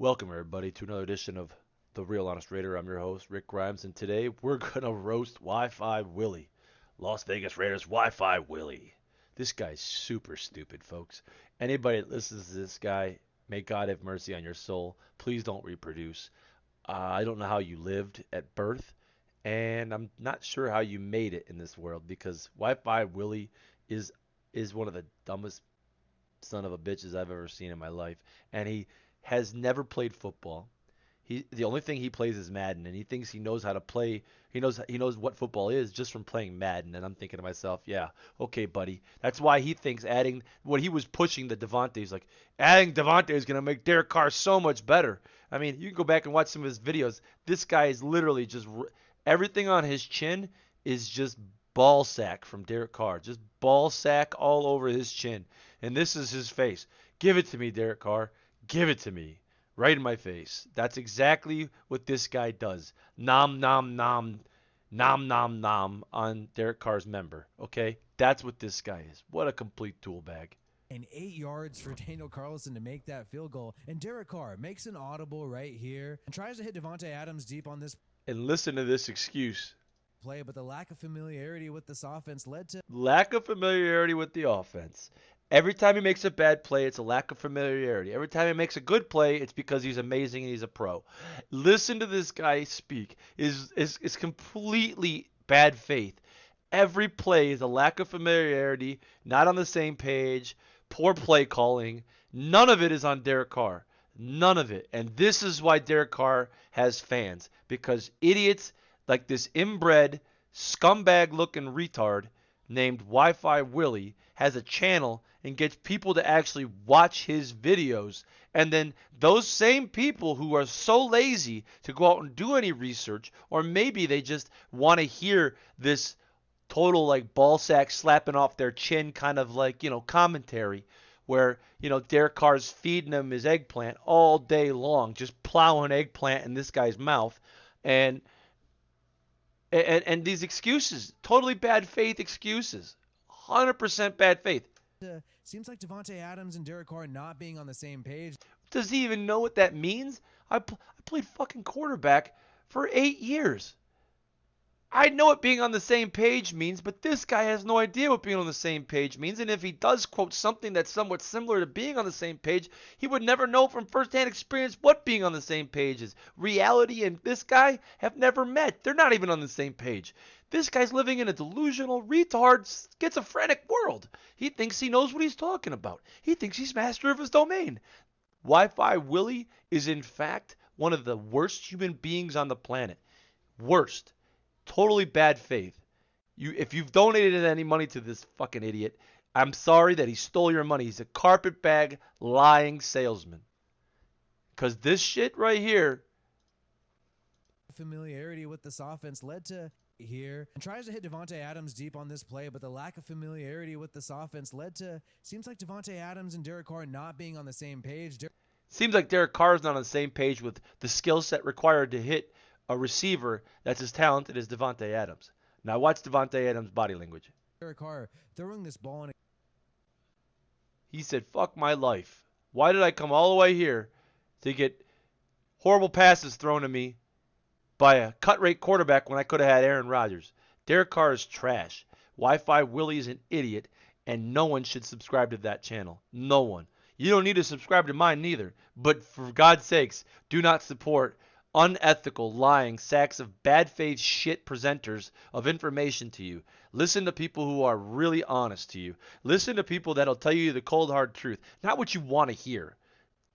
Welcome, everybody, to another edition of The Real Honest Raider. I'm your host, Rick Grimes, and today we're going to roast WiFiWillie. Las Vegas Raiders WiFiWillie. This guy's super stupid, folks. Anybody that listens to this guy, may God have mercy on your soul. Please don't reproduce. I don't know how you lived at birth, and I'm not sure how you made it in this world because WiFiWillie is is one of the dumbest son of a bitches I've ever seen in my life, and he has never played football. The only thing he plays is Madden, and he thinks he knows how to play. He knows what football is just from playing Madden. And I'm thinking to myself, yeah, okay, buddy. That's why he thinks adding what he was pushing the Devontae. He's like, adding Devontae is gonna make Derek Carr so much better. I mean, you can go back and watch some of his videos. This guy is literally just everything on his chin is just ball sack from Derek Carr, just ball sack all over his chin. And this is his face. Give it to me, Derek Carr. Give it to me. Right in my face. That's exactly what this guy does. Nom nom nom nom nom nom on Derek Carr's member. Okay? That's what this guy is. What a complete tool bag. And 8 yards for Daniel Carlson to make that field goal. And Derek Carr makes an audible right here and tries to hit Devontae Adams deep on this And listen to this excuse. play, but the lack of familiarity with this offense led to Lack of familiarity with the offense. Every time he makes a bad play, it's a lack of familiarity. Every time he makes a good play, it's because he's amazing and he's a pro. Listen to this guy speak. Is completely bad faith. Every play is a lack of familiarity, not on the same page, poor play calling. None of it is on Derek Carr. None of it. And this is why Derek Carr has fans. Because idiots like this inbred, scumbag looking retard named WiFiWillie has a channel and gets people to actually watch his videos. And then those same people who are so lazy to go out and do any research, or maybe they just want to hear this total like ball sack slapping off their chin kind of like, commentary where, Derek Carr's feeding him his eggplant all day long, just plowing eggplant in this guy's mouth. And and these excuses, totally bad faith excuses. 100% bad faith. seems like Devontae Adams and Derek Carr not being on the same page. Does he even know what that means? I played fucking quarterback for 8 years. I know what being on the same page means, but this guy has no idea what being on the same page means. And if he does quote something that's somewhat similar to being on the same page, he would never know from firsthand experience what being on the same page is. Reality and this guy have never met. They're not even on the same page. This guy's living in a delusional, retard, schizophrenic world. He thinks he knows what he's talking about. He thinks he's master of his domain. WiFiWillie is, in fact, one of the worst human beings on the planet. Worst. Totally bad faith. If you've donated any money to this fucking idiot, I'm sorry that he stole your money. He's a carpetbag lying salesman. Because this shit right here. Familiarity with this offense led to here and tries to hit Devontae Adams deep on this play, but the lack of familiarity with this offense led to seems like Devontae Adams and Derek Carr not being on the same page. Seems like Derek Carr is not on the same page with the skill set required to hit a receiver that's as talented as Devontae Adams. Now watch Devontae Adams' body language. Derek Carr throwing this ball in. He said, fuck my life. Why did I come all the way here to get horrible passes thrown at me by a cut rate quarterback when I could have had Aaron Rodgers? Derek Carr is trash. WiFiWillie is an idiot, and no one should subscribe to that channel. No one. You don't need to subscribe to mine neither. But for God's sakes, do not support unethical, lying sacks of bad faith shit presenters of information to you. Listen to people who are really honest to you. Listen to people that'll tell you the cold hard truth. Not what you want to hear.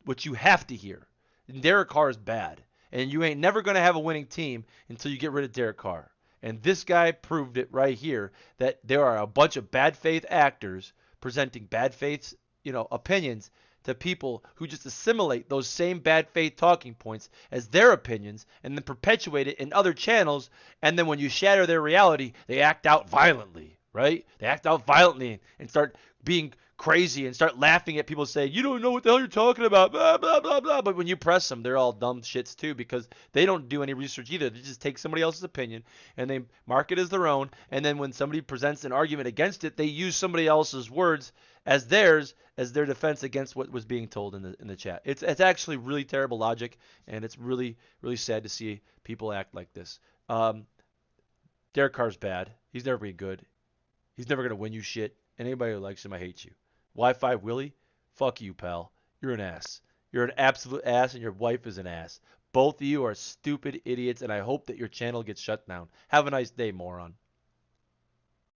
What you have to hear. And Derek Carr is bad. And you ain't never going to have a winning team until you get rid of Derek Carr. And this guy proved it right here that there are a bunch of bad faith actors presenting bad faith, opinions to people who just assimilate those same bad faith talking points as their opinions and then perpetuate it in other channels. And then when you shatter their reality, they act out violently, right? They act out violently and start being crazy and start laughing at people saying, you don't know what the hell you're talking about, blah, blah, blah, blah. But when you press them, they're all dumb shits too because they don't do any research either. They just take somebody else's opinion and they mark it as their own. And then when somebody presents an argument against it, they use somebody else's words as theirs as their defense against what was being told in the chat. It's actually really terrible logic, and it's really really sad to see people act like this. Derek Carr's bad. He's never been good. He's never gonna win you shit. And anybody who likes him, I hate you. Willie, fuck you, pal. You're an ass. You're an absolute ass, and your wife is an ass. Both of you are stupid idiots, and I hope that your channel gets shut down. Have a nice day, moron.